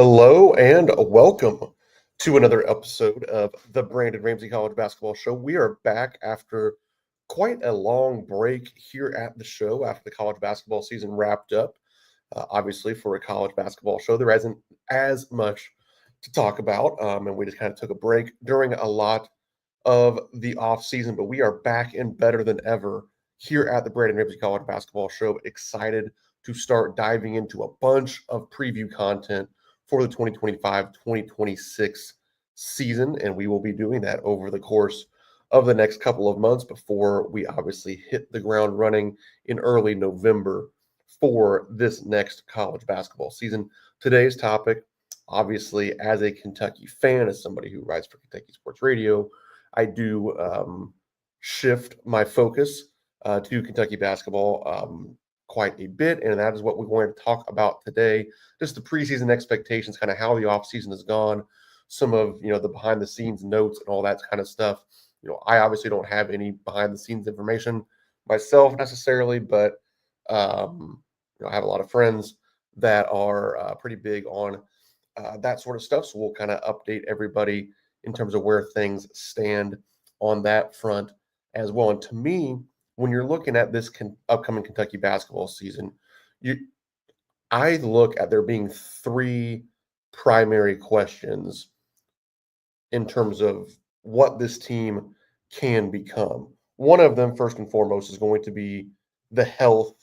Hello and welcome to another episode of the Ramsey College Basketball Show. We are back after quite a long break here at the show after the college basketball season wrapped up. Obviously, for a college basketball show, there isn't as much to talk about, and we just kind of took a break during a lot of the off season. But we are back and better than ever here at the Ramsey College Basketball Show. Excited to start diving into a bunch of preview content for the 2025-2026 season, and we will be doing that over the course of the next couple of months before we obviously hit the ground running in early November for this next college basketball season. Today's topic, obviously, as a Kentucky fan, as somebody who writes for Kentucky Sports Radio, I do shift my focus to Kentucky basketball quite a bit, and that is what we're going to talk about today. Just the preseason expectations, kind of how the offseason has gone, some of the behind the scenes notes and all that kind of stuff. I obviously don't have any behind the scenes information myself necessarily, but I have a lot of friends that are pretty big on that sort of stuff. So we'll kind of update everybody in terms of where things stand on that front as well. And to me, when you're looking at this upcoming Kentucky basketball season, I look at there being three primary questions in terms of what this team can become. One of them, first and foremost, is going to be the health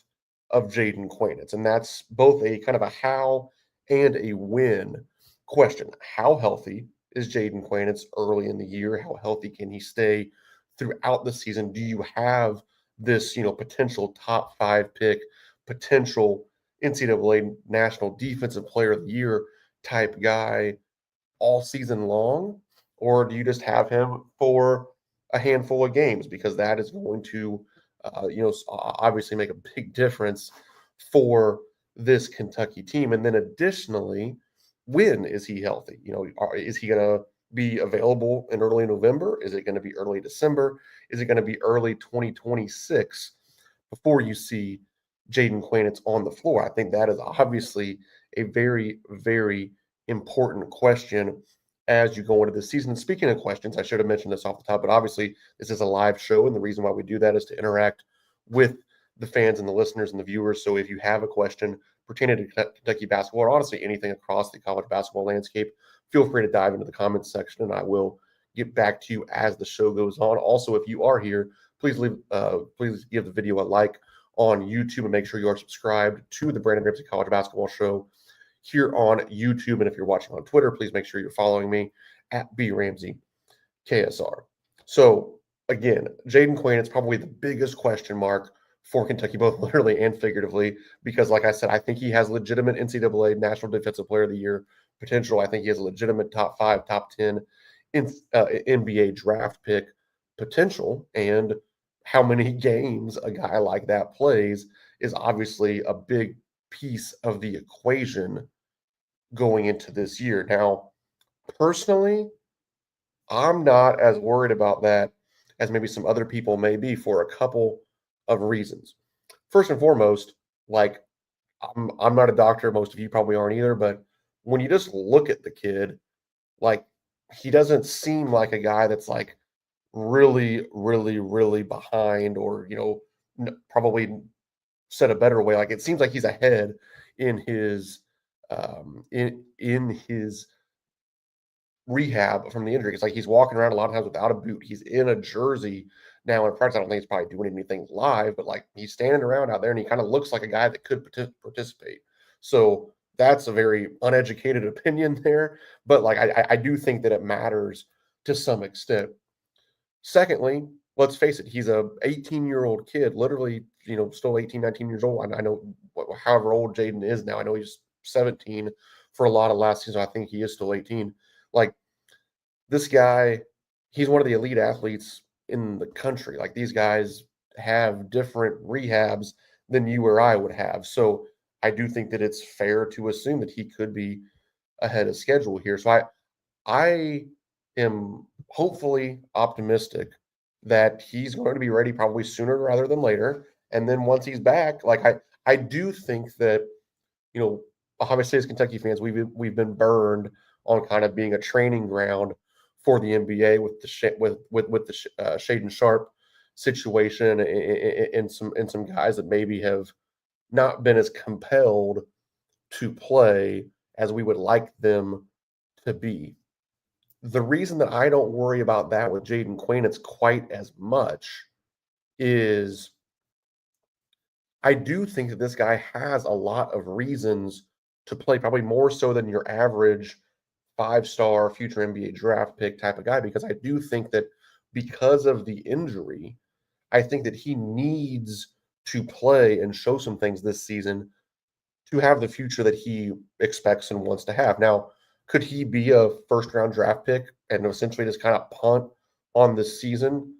of Jaden Quaintance, and that's both a kind of a how and a when question. How healthy is Jaden Quaintance early in the year? How healthy can he stay throughout the season? Do you have this, potential top 5 pick, potential NCAA National Defensive Player of the Year type guy all season long? Or do you just have him for a handful of games? Because that is going to, obviously make a big difference for this Kentucky team. And then additionally, when is he healthy? Is he going to be available in early November? Is it going to be early December? Is it going to be early 2026 before you see Jaden Quaintance on the floor? I think that is obviously a very, very important question as you go into the season. And speaking of questions, I should have mentioned this off the top, but obviously this is a live show, and the reason why we do that is to interact with the fans and the listeners and the viewers. So if you have a question pertaining to Kentucky basketball, or honestly anything across the college basketball landscape, feel free to dive into the comments section, and I will get back to you as the show goes on. Also, if you are here, please give the video a like on YouTube, and make sure you are subscribed to the Ramsey College Basketball Show here on YouTube. And if you're watching on Twitter, please make sure you're following me at BRamseyKSR. So again, Jaden Quaintance, probably the biggest question mark for Kentucky, both literally and figuratively, because like I said, I think he has legitimate NCAA National Defensive Player of the Year potential. I think he has a legitimate top 5, top 10 NBA draft pick potential. And how many games a guy like that plays is obviously a big piece of the equation going into this year. Now, personally, I'm not as worried about that as maybe some other people may be, for a couple of reasons. First and foremost, like I'm not a doctor, most of you probably aren't either, but when you just look at the kid, like he doesn't seem like a guy that's like really, really, really behind, or probably said a better way, like it seems like he's ahead in his in his rehab from the injury. It's like he's walking around a lot of times without a boot. He's in a jersey now in practice. I don't think he's probably doing anything live, but like he's standing around out there, and he kind of looks like a guy that could participate. So that's a very uneducated opinion there, but like I do think that it matters to some extent. Secondly, let's face it, he's a 18-year-old kid, literally, still 18, 19 years old. I know however old Jaden is now. I know he's 17 for a lot of last season. I think he is still 18. Like this guy, he's one of the elite athletes in the country. Like these guys have different rehabs than you or I would have. So I do think that it's fair to assume that he could be ahead of schedule here. So I am hopefully optimistic that he's going to be ready probably sooner rather than later. And then once he's back, like I do think that, obviously as Kentucky fans, we've been burned on kind of being a training ground for the NBA with the Shaden Sharp situation and some guys that maybe have not been as compelled to play as we would like them to be. The reason that I don't worry about that with Jaden Quaintance quite as much is I do think that this guy has a lot of reasons to play, probably more so than your average five-star future NBA draft pick type of guy, because I do think that because of the injury, I think that he needs to play and show some things this season to have the future that he expects and wants to have. Now, could he be a first round draft pick and essentially just kind of punt on this season?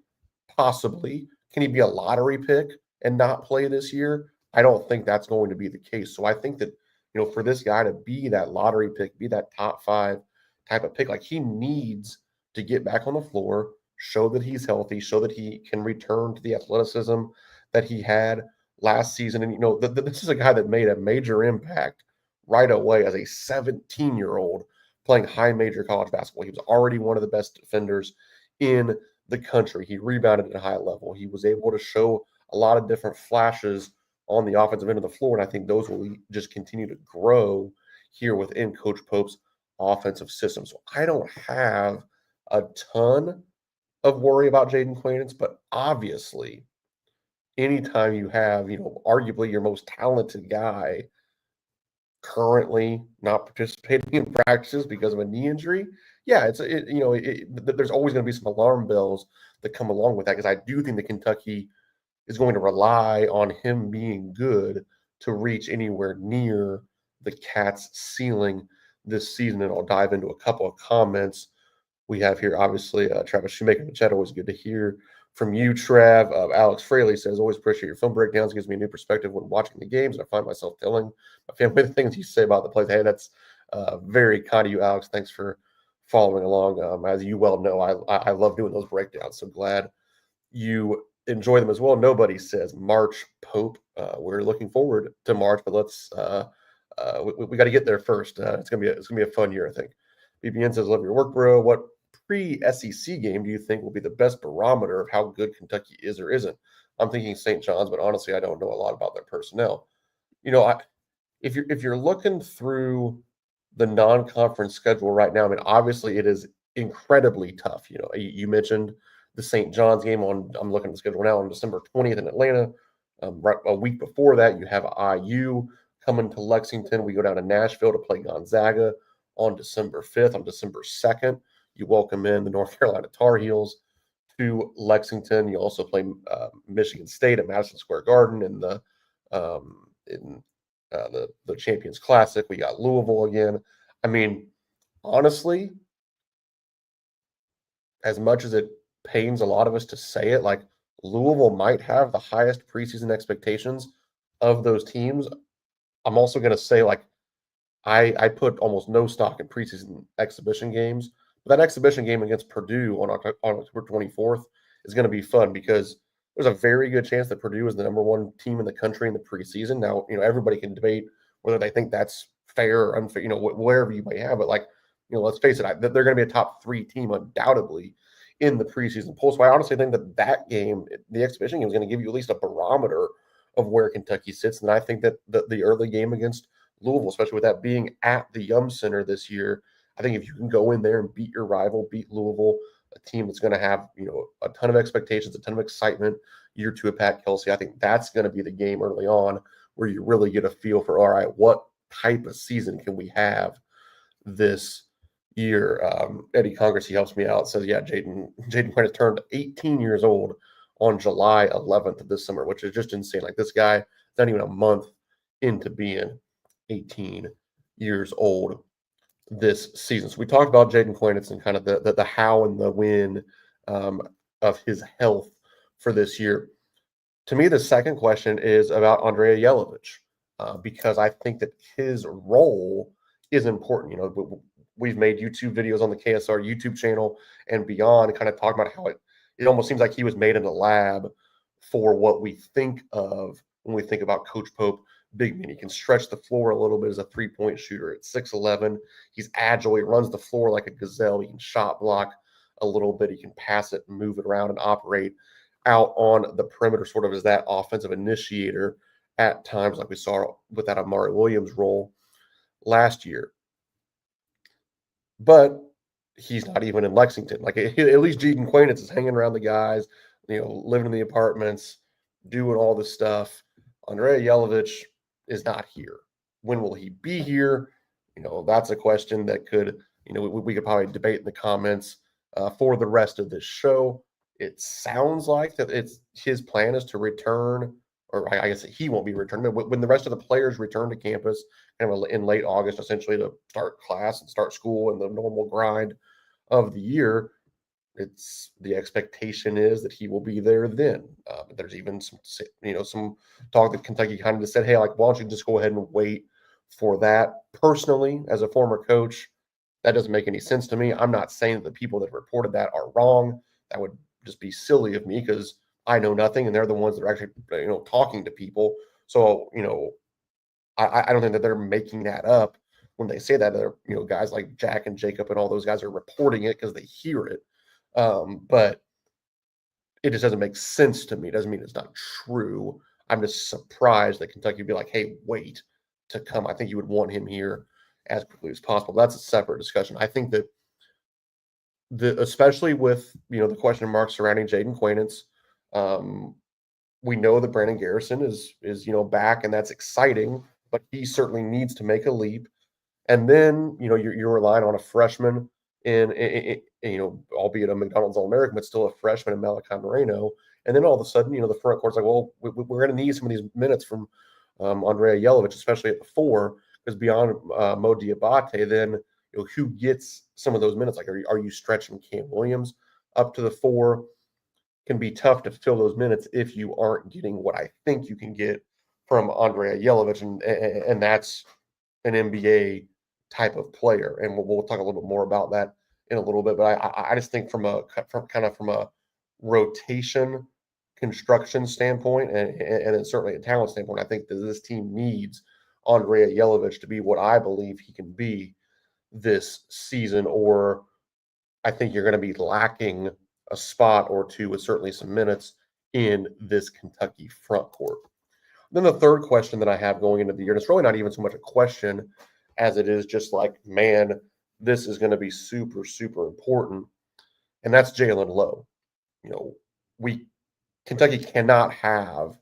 Possibly. Can he be a lottery pick and not play this year? I don't think that's going to be the case. So I think that, for this guy to be that lottery pick, be that top five type of pick, like he needs to get back on the floor, show that he's healthy, show that he can return to the athleticism that he had last season. And, this is a guy that made a major impact right away as a 17-year-old playing high major college basketball. He was already one of the best defenders in the country. He rebounded at a high level. He was able to show a lot of different flashes on the offensive end of the floor, and I think those will just continue to grow here within Coach Pope's offensive system. So I don't have a ton of worry about Jaden Quaintance, but obviously, anytime you have, arguably your most talented guy currently not participating in practices because of a knee injury, yeah, there's always going to be some alarm bells that come along with that, because I do think that Kentucky is going to rely on him being good to reach anywhere near the Cats' ceiling this season. And I'll dive into a couple of comments we have here. Obviously, Travis Shoemaker in the chat, always good to hear from you, Trav. Alex Fraley says, always appreciate your film breakdowns. Gives me a new perspective when watching the games, and I find myself telling my family the things you say about the plays. Hey, that's very kind of you, Alex. Thanks for following along. As you well know, I love doing those breakdowns, so glad you enjoy them as well. Nobody says March Pope. We're looking forward to March, but let's we got to get there first. It's gonna be a fun year, I think. BBN says, love your work, bro. What pre-SEC game do you think will be the best barometer of how good Kentucky is or isn't? I'm thinking St. John's, but honestly, I don't know a lot about their personnel. If you're looking through the non-conference schedule right now, I mean, obviously it is incredibly tough. You mentioned the St. John's game I'm looking at the schedule now on December 20th in Atlanta. Right a week before that, you have IU coming to Lexington. We go down to Nashville to play Gonzaga on December 5th. On December 2nd, you welcome in the North Carolina Tar Heels to Lexington. You also play Michigan State at Madison Square Garden in the Champions Classic. We got Louisville again. I mean, honestly, as much as it pains a lot of us to say it, like Louisville might have the highest preseason expectations of those teams. I'm also going to say, like, I put almost no stock in preseason exhibition games. But that exhibition game against Purdue on October 24th is going to be fun, because there's a very good chance that Purdue is the number one team in the country in the preseason. Now, everybody can debate whether they think that's fair or unfair, wherever you may have it. Like, let's face it, they're going to be a top three team undoubtedly in the preseason poll. So I honestly think that game, the exhibition game, is going to give you at least a barometer of where Kentucky sits. And I think that the early game against Louisville, especially with that being at the Yum Center this year, I think if you can go in there and beat your rival, beat Louisville, a team that's going to have, a ton of expectations, a ton of excitement, year two of Pat Kelsey, I think that's going to be the game early on where you really get a feel for, all right, what type of season can we have this year? Eddie Congress, he helps me out, says, yeah, Jaden Quaintance turned 18 years old on July 11th of this summer, which is just insane. Like, this guy is not even a month into being 18 years old this season. So we talked about Jaden Quaintance and kind of the how and the when of his health for this year. To me, the second question is about Andrea Yelovich, because I think that his role is important. We've made YouTube videos on the KSR YouTube channel and beyond, kind of talking about how it almost seems like he was made in a lab for what we think of when we think about Coach Pope big man. He can stretch the floor a little bit as a three-point shooter at 6'11". He's agile. He runs the floor like a gazelle. He can shot block a little bit. He can pass it and move it around and operate out on the perimeter, sort of as that offensive initiator at times, like we saw with that Amari Williams role last year. But he's not even in Lexington. Like, at least Jaden Quaintance is hanging around the guys, living in the apartments, doing all this stuff. Andrea Yelovich is not here. When will he be here? That's a question that could, we could probably debate in the comments for the rest of this show. It sounds like that it's his plan is to return, or I guess he won't be returning. When the rest of the players return to campus, kind of in late August, essentially to start class and start school and the normal grind of the year, it's the expectation is that he will be there then. There's even some talk that Kentucky kind of just said, hey, like, why don't you just go ahead and wait for that? Personally, as a former coach, that doesn't make any sense to me. I'm not saying that the people that reported that are wrong. That would just be silly of me because I know nothing, and they're the ones that are actually talking to people. So I don't think that they're making that up when they say that. They're guys like Jack and Jacob and all those guys are reporting it because they hear it. But it just doesn't make sense to me. It doesn't mean it's not true. I'm just surprised that Kentucky would be like, hey, wait to come. I think you would want him here as quickly as possible. That's a separate discussion. I think that especially with the question marks surrounding Jaden Quaintance, we know that Brandon Garrison is back, and that's exciting, but he certainly needs to make a leap. And then you're relying on a freshman in albeit a McDonald's All-American, but still a freshman in Malachi Moreno. And then all of a sudden, the front court's like, well, we're going to need some of these minutes from Andrea Yelovich, especially at the 4, because beyond Mo Diabate, then who gets some of those minutes? Like, are you stretching Cam Williams up to the 4? Can be tough to fill those minutes if you aren't getting what I think you can get from Andrea Yelovich, and that's an NBA type of player. And we'll talk a little bit more about that in a little bit. But I just think from a rotation construction standpoint, and certainly a talent standpoint, I think that this team needs Andrea Yelovich to be what I believe he can be this season, or I think you're going to be lacking a spot or two with certainly some minutes in this Kentucky front court. Then the third question that I have going into the year, and it's really not even so much a question as it is just like, man, this is going to be super, super important, and that's Jaylen Low. Kentucky cannot have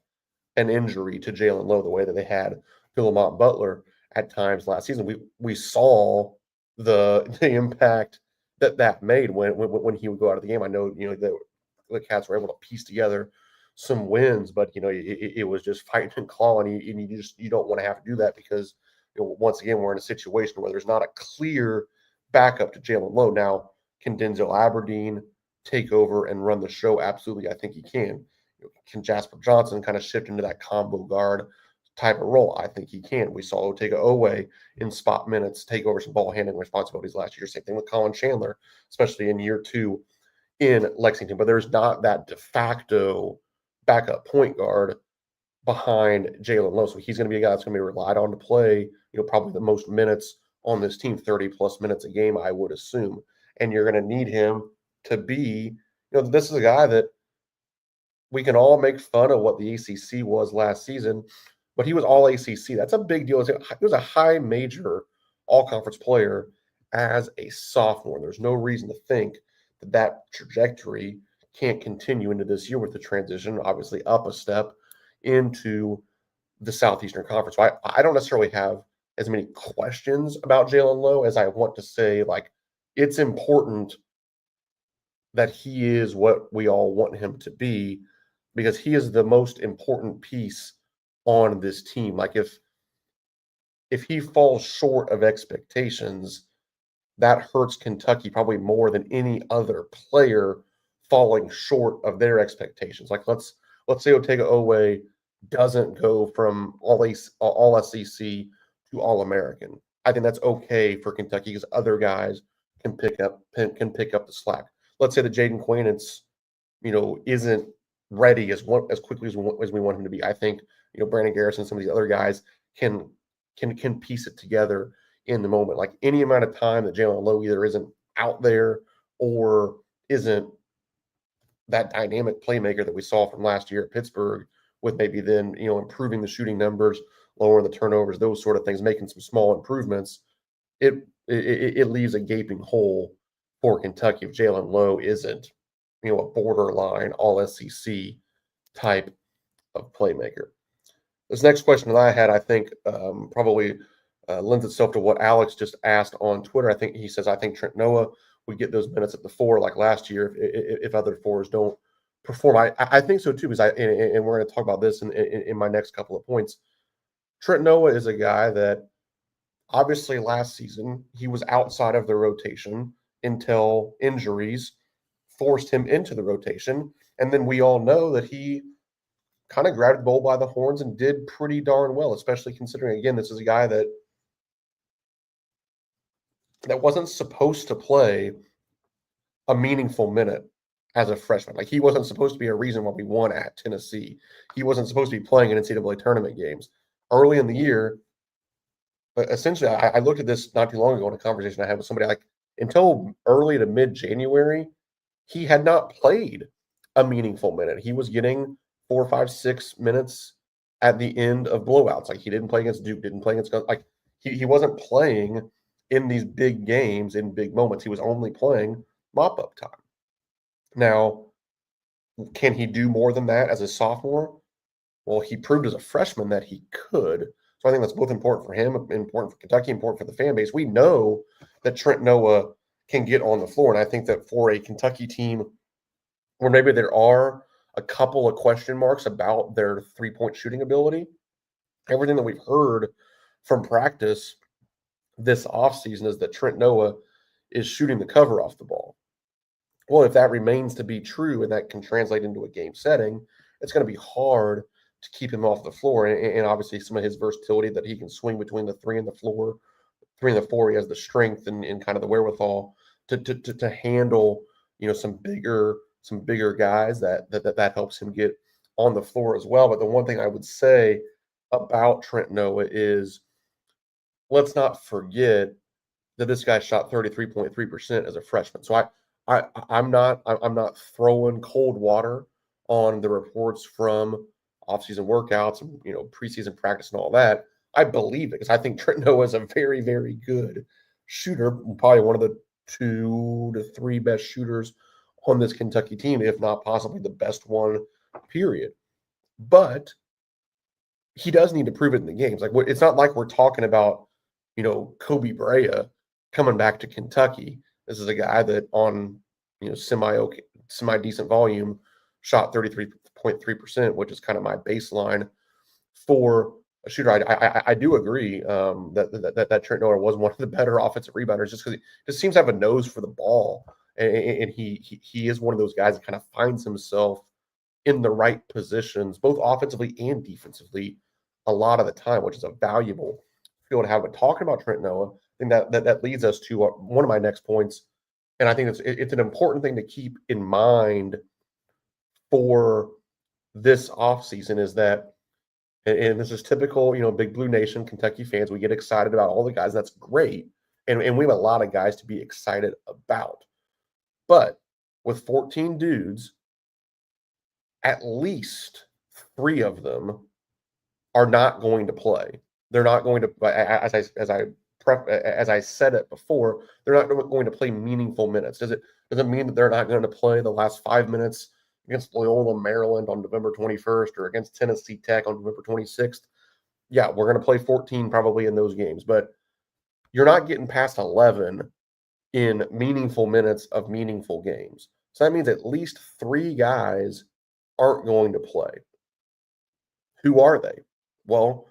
an injury to Jaylen Low the way that they had Lamont Butler at times last season. We saw the impact that made when he would go out of the game. I know the Cats were able to piece together some wins, but it was just fighting and clawing, and you don't want to have to do that because once again we're in a situation where there's not a clear backup to Jaylen Low. Now, can Denzel Aberdeen take over and run the show? Absolutely, I think he can. Can Jasper Johnson kind of shift into that combo guard type of role? I think he can. We saw Otega Owe in spot minutes take over some ball handling responsibilities last year. Same thing with Colin Chandler, especially in year 2 in Lexington. But there's not that de facto backup point guard behind Jaylen Low. So he's going to be a guy that's going to be relied on to play, probably the most minutes on this team, 30-plus minutes a game, I would assume. And you're going to need him to be, this is a guy that we can all make fun of what the ACC was last season, but he was all ACC. That's a big deal. He was a high major all-conference player as a sophomore. There's no reason to think that trajectory can't continue into this year with the transition, obviously up a step into the Southeastern Conference. So I don't necessarily have as many questions about Jaylen Low as I want to say, like, it's important that he is what we all want him to be, because he is the most important piece on this team. Like, if he falls short of expectations, that hurts Kentucky probably more than any other player falling short of their expectations. Like, let's say Otega Owe doesn't go from all SEC to All American. I think that's okay for Kentucky because other guys can pick up the slack. Let's say that Jaden Quaintance, isn't ready as quickly as we want him to be. I think Brandon Garrison, some of these other guys can piece it together in the moment. Like any amount of time that Jaylen Low either isn't out there or isn't that dynamic playmaker that we saw from last year at Pittsburgh, with maybe then improving the shooting numbers, lowering the turnovers, those sort of things, making some small improvements, it leaves a gaping hole for Kentucky if Jaylen Low isn't a borderline all SEC type of playmaker. This next question that I had, I think, probably lends itself to what Alex just asked on Twitter. I think he says, I think Trent Noah would get those minutes at the 4 like last year if other 4s don't perform. I think so too, because and we're going to talk about this in my next couple of points. Trent Noah is a guy that obviously last season he was outside of the rotation until injuries forced him into the rotation. And then we all know that he kind of grabbed the bull by the horns and did pretty darn well, especially considering, again, this is a guy that wasn't supposed to play a meaningful minute as a freshman. Like, he wasn't supposed to be a reason why we won at Tennessee. He wasn't supposed to be playing in NCAA tournament games. Early in the year, essentially, I looked at this not too long ago in a conversation I had with somebody, like, until early to mid-January, he had not played a meaningful minute. He was getting 4, 5, 6 minutes at the end of blowouts. Like, he didn't play against Duke, didn't play against, like, he wasn't playing in these big games, in big moments. He was only playing mop-up time. Now, can he do more than that as a sophomore? Well, he proved as a freshman that he could. So I think that's both important for him, important for Kentucky, important for the fan base. We know that Trent Noah can get on the floor, and I think that for a Kentucky team where maybe there are a couple of question marks about their three-point shooting ability, everything that we've heard from practice this offseason is that Trent Noah is shooting the cover off the ball. Well, if that remains to be true and that can translate into a game setting, it's going to be hard to keep him off the floor. And obviously some of his versatility that he can swing between the 3 and the 4, he has the strength and kind of the wherewithal to handle, some bigger guys that helps him get on the floor as well. But the one thing I would say about Trent Noah is, let's not forget that this guy shot 33.3% as a freshman. So I'm not throwing cold water on the reports from offseason workouts and preseason practice and all that. I believe it because I think Trent Noah is a very, very good shooter, probably one of the 2 to 3 best shooters on this Kentucky team, if not possibly the best one, period. But he does need to prove it in the games. Like, it's not like we're talking about, Kobe Brea coming back to Kentucky. This is a guy that on, semi decent volume shot 33.3%, which is kind of my baseline for a shooter. I do agree that Trent Noah was one of the better offensive rebounders just because he just seems to have a nose for the ball. And he is one of those guys that kind of finds himself in the right positions, both offensively and defensively, a lot of the time, which is a valuable skill to have. But talking about Trent Noah, I think that leads us to one of my next points, and I think it's an important thing to keep in mind for this offseason is that, and this is typical, Big Blue Nation, Kentucky fans, we get excited about all the guys. That's great, and we have a lot of guys to be excited about. But with 14 dudes, at least 3 of them are not going to play. They're not going to, as I said it before, they're not going to play meaningful minutes. Does it mean that they're not going to play the last 5 minutes against Loyola, Maryland on November 21st or against Tennessee Tech on November 26th? Yeah, we're going to play 14 probably in those games, but you're not getting past 11 in meaningful minutes of meaningful games. So that means at least 3 guys aren't going to play. Who are they? Well,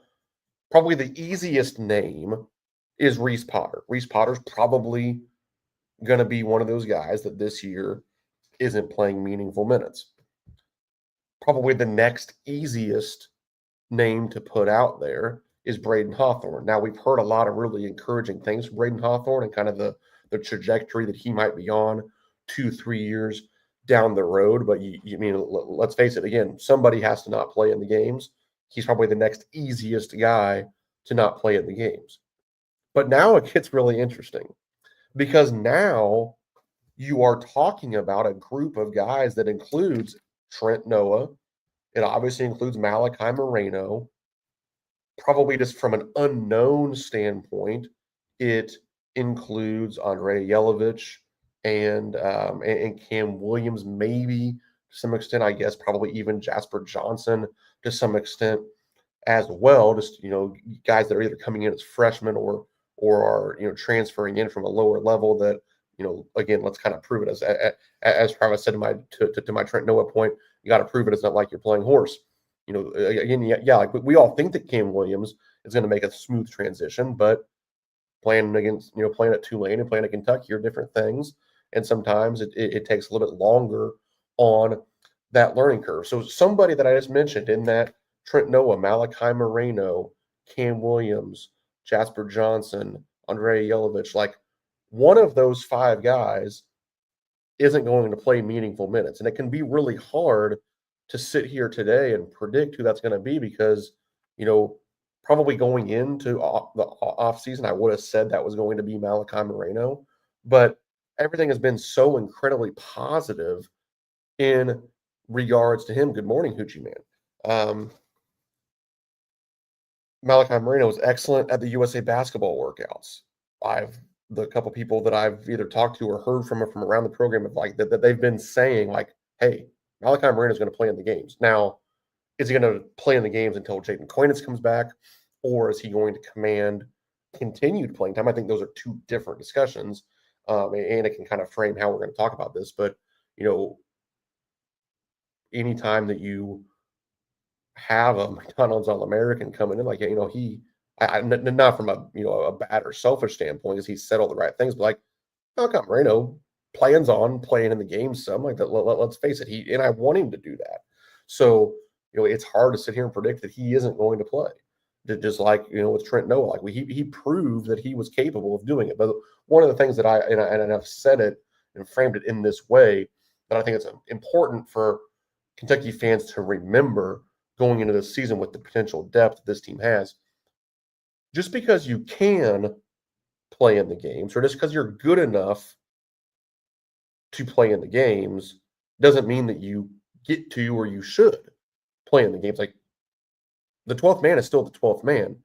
probably the easiest name is Reese Potter. Reese Potter's probably going to be one of those guys that this year isn't playing meaningful minutes. Probably the next easiest name to put out there is Braden Hawthorne. Now, we've heard a lot of really encouraging things from Braden Hawthorne and kind of the trajectory that he might be on 2-3 years down the road. But you mean, let's face it, again, somebody has to not play in the games. he's probably the next easiest guy to not play in the games. But now it gets really interesting because now you are talking about a group of guys that includes Trent Noah. It obviously includes Malachi Moreno. Probably just from an unknown standpoint, it includes Andrea Yelovich and Cam Williams, maybe to some extent, I guess, probably even Jasper Johnson to some extent as well. Just guys that are either coming in as freshmen or are transferring in from a lower level that again, let's kind of prove it as Travis said to my Trent Noah point, you got to prove it. It's not like you're playing horse. Again, yeah, like we all think that Cam Williams is going to make a smooth transition, but playing at Tulane and playing at Kentucky are different things, and sometimes it takes a little bit longer on that learning curve. So somebody that I just mentioned in that Trent Noah, Malachi Moreno, Cam Williams, Jasper Johnson, Andrea Yelovich, like one of those five guys isn't going to play meaningful minutes. And it can be really hard to sit here today and predict who that's going to be because, probably going into the offseason, I would have said that was going to be Malachi Moreno. But everything has been so incredibly positive in regards to him. Good morning, Hoochie Man. Malachi Moreno was excellent at the USA basketball workouts. The couple people that I've either talked to or heard from around the program have like that they've been saying like, hey, Malachi Moreno is going to play in the games. Now, is he going to play in the games until Jaden Quaintance comes back, or is he going to command continued playing time? I think those are two different discussions, and it can kind of frame how we're going to talk about this. But anytime that you have a McDonald's All-American coming in, like not from a bad or selfish standpoint, because he said all the right things, but like Malachi Moreno plans on playing in the game some. Like that, let's face it, and I want him to do that. So it's hard to sit here and predict that he isn't going to play. Just like with Trent Noah, like he proved that he was capable of doing it. But one of the things that I've said it and framed it in this way that I think it's important for Kentucky fans to remember going into the season with the potential depth this team has. Just because you can play in the games, or just because you're good enough to play in the games, doesn't mean that you get to or you should play in the games. Like the 12th man is still the 12th man.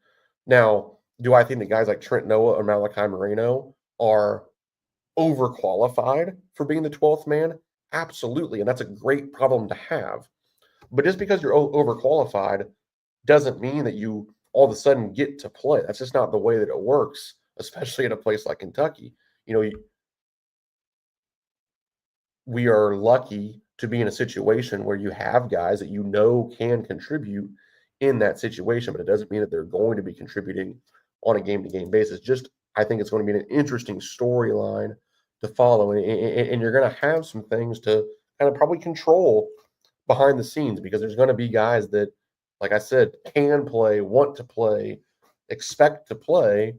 Now, do I think that guys like Trent Noah or Malachi Moreno are overqualified for being the 12th man? Absolutely, and that's a great problem to have. But just because you're overqualified doesn't mean that you all of a sudden get to play. That's just not the way that it works, especially in a place like Kentucky. We are lucky to be in a situation where you have guys that can contribute in that situation, but it doesn't mean that they're going to be contributing on a game-to-game basis. Just, I think it's going to be an interesting storyline to follow, and you're going to have some things to kind of probably control behind the scenes, because there's going to be guys that, like I said, can play, want to play, expect to play,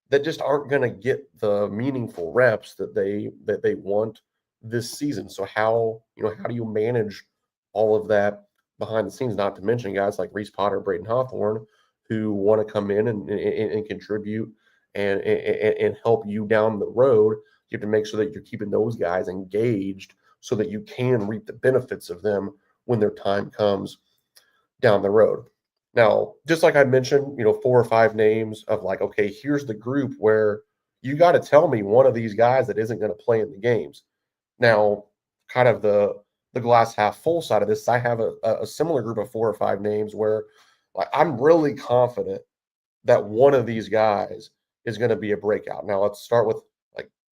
that just aren't going to get the meaningful reps that they want this season. So how do you manage all of that behind the scenes? Not to mention guys like Reese Potter, Braden Hawthorne, who want to come in and contribute and help you down the road. You have to make sure that you're keeping those guys engaged so that you can reap the benefits of them when their time comes down the road. Now, just like I mentioned, 4 or 5 names of like, okay, here's the group where you got to tell me one of these guys that isn't going to play in the games. Now, kind of the glass half full side of this, I have a similar group of 4 or 5 names where like I'm really confident that one of these guys is going to be a breakout. Now, let's start with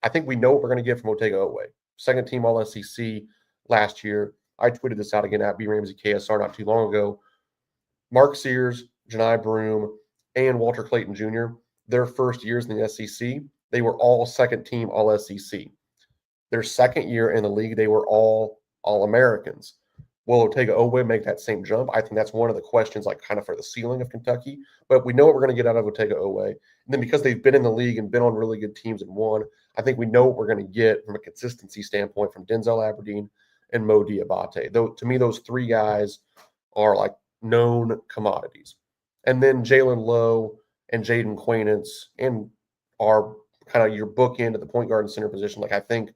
I think we know what we're going to get from Otega Oweh. Second team All SEC last year. I tweeted this out again at B Ramsey KSR not too long ago. Mark Sears, Janai Broome, and Walter Clayton Jr., their first years in the SEC, they were all second team All SEC. Their second year in the league, they were all All-Americans. Will Otega Oweh make that same jump? I think that's one of the questions, like kind of for the ceiling of Kentucky. But we know what we're going to get out of Otega Oweh. And then because they've been in the league and been on really good teams and won, I think we know what we're going to get from a consistency standpoint from Denzel Aberdeen and Mo Diabate. Though to me, those 3 guys are like known commodities. And then Jaylen Low and Jaden Quaintance and are kind of your bookend at the point guard and center position. Like I think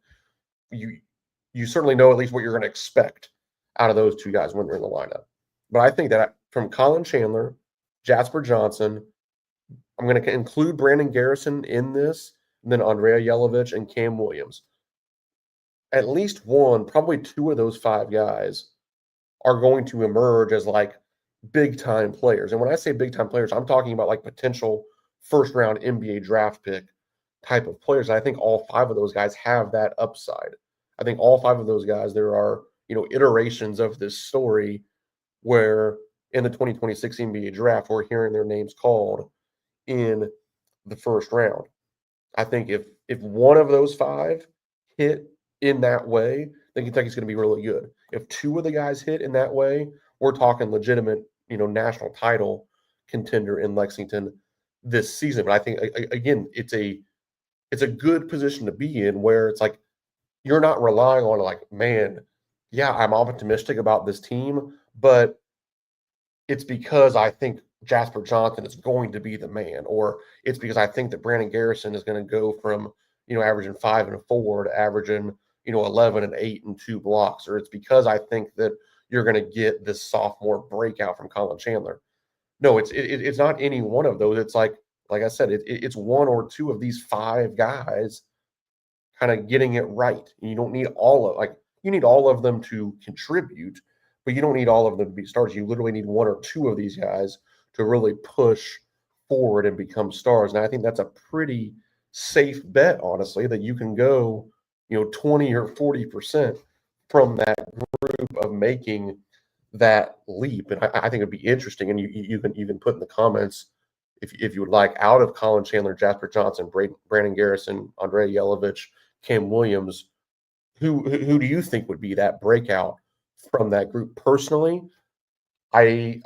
you you certainly know at least what you're going to expect out of those two guys when they're in the lineup. But I think that from Colin Chandler, Jasper Johnson, I'm going to include Brandon Garrison in this, and then Andrea Yelovich and Cam Williams. At least one, probably two of those five guys are going to emerge as like big time players. And when I say big time players, I'm talking about like potential first round NBA draft pick type of players. I think all five of those guys have that upside. I think all five of those guys, there are, iterations of this story where in the 2026 NBA draft, we're hearing their names called in the first round. I think if one of those five hit in that way, then Kentucky's going to be really good. If two of the guys hit in that way, we're talking legitimate, national title contender in Lexington this season. But I think again, it's a good position to be in where it's like you're not relying on like, man, yeah, I'm optimistic about this team, but it's because I think Jasper Johnson is going to be the man, or it's because I think that Brandon Garrison is going to go from, averaging 5 and a 4 to averaging, 11 and 8 and 2 blocks, or it's because I think that you're going to get this sophomore breakout from Colin Chandler. No, it's not any one of those. It's like I said, it's one or two of these five guys kind of getting it right. You don't need you need all of them to contribute, but you don't need all of them to be stars. You literally need one or two of these guys to really push forward and become stars. And I think that's a pretty safe bet, honestly, that you can go, 20 or 40% from that group of making that leap. And I think it'd be interesting. And you can even put in the comments if you would like, out of Colin Chandler, Jasper Johnson, Brandon Garrison, Andrea Yelovich, Cam Williams, who do you think would be that breakout from that group? Personally, I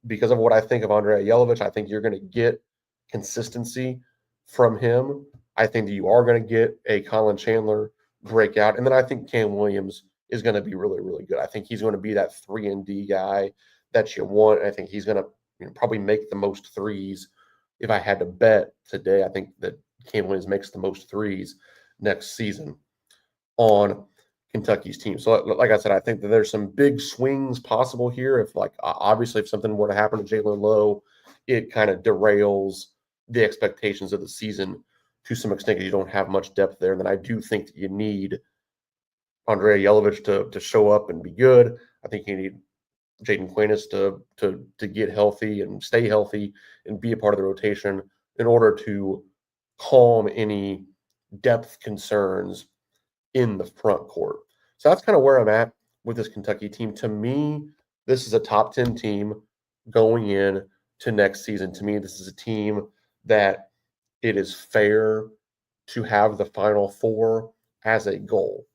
because of what I think of Andrea Yelovich, I think you're going to get consistency from him. I think that you are going to get a Colin Chandler breakout, and then I think Cam Williams is going to be really, really good. I think he's going to be that 3-and-D guy that you want. I think he's going to probably make the most threes. If I had to bet today, I think that Cam Williams makes the most threes next season on Kentucky's team. So, like I said, I think that there's some big swings possible here. If, obviously, if something were to happen to Jaylen Low, it kind of derails the expectations of the season to some extent because you don't have much depth there. And then I do think that you need Andrea Yelovich to show up and be good. I think you need Jaden Quaintance to get healthy and stay healthy and be a part of the rotation in order to calm any depth concerns in the front court. So that's kind of where I'm at with this Kentucky team. To me, this is a top 10 team going in to next season. To me, this is a team that it is fair to have the Final Four as a goal.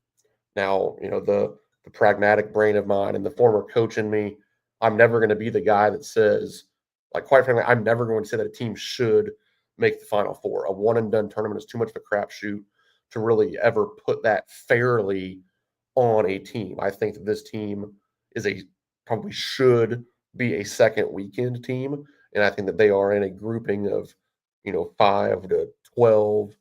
Now, the pragmatic brain of mine and the former coach in me, I'm never going to be the guy that says, quite frankly, I'm never going to say that a team should make the Final Four. A one-and-done tournament is too much of a crapshoot to really ever put that fairly on a team. I think that this team probably should be a second weekend team, and I think that they are in a grouping of, 5 to 12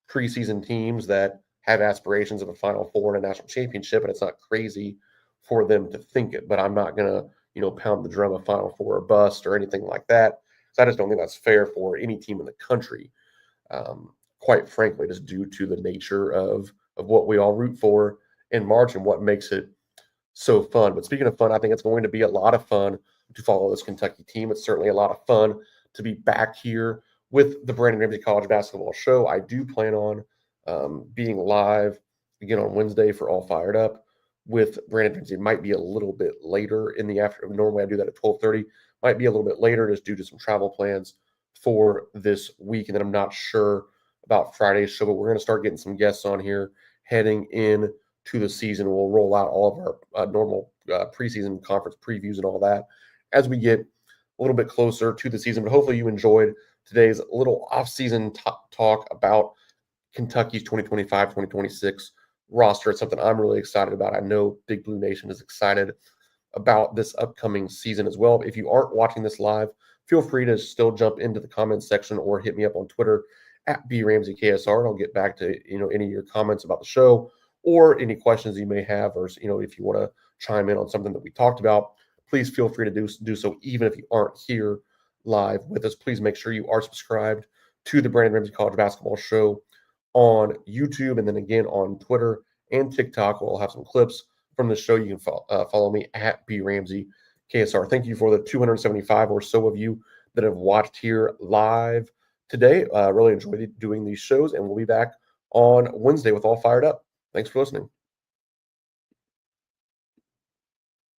preseason teams that have aspirations of a Final Four and a national championship, and it's not crazy for them to think it. But I'm not going to, pound the drum of Final Four or bust or anything like that. So I just don't think that's fair for any team in the country. Quite frankly, just due to the nature of what we all root for in March and what makes it so fun. But speaking of fun, I think it's going to be a lot of fun to follow this Kentucky team. It's certainly a lot of fun to be back here with the Brandon Ramsey College Basketball Show. I do plan on being live again on Wednesday for All Fired Up with Brandon Ramsey. It might be a little bit later in the afternoon. Normally I do that at 12:30. Might be a little bit later just due to some travel plans for this week. And then I'm not sure about Friday's show, but we're going to start getting some guests on here heading in to the season. We'll roll out all of our normal preseason conference previews and all that as we get a little bit closer to the season. But hopefully you enjoyed today's little off-season talk about Kentucky's 2025-2026 roster. It's something I'm really excited about. I know Big Blue Nation is excited about this upcoming season as well. If you aren't watching this live, feel free to still jump into the comments section or hit me up on Twitter at BRamseyKSR, and I'll get back to any of your comments about the show or any questions you may have, or if you want to chime in on something that we talked about, please feel free to do so. Even if you aren't here live with us, please make sure you are subscribed to the Brandon Ramsey College Basketball Show on YouTube, and then again on Twitter and TikTok. We'll have some clips from the show. You can follow me at BRamseyKSR. Thank you for the 275 or so of you that have watched here live today. Really enjoyed doing these shows, and we'll be back on Wednesday with All Fired Up. Thanks for listening.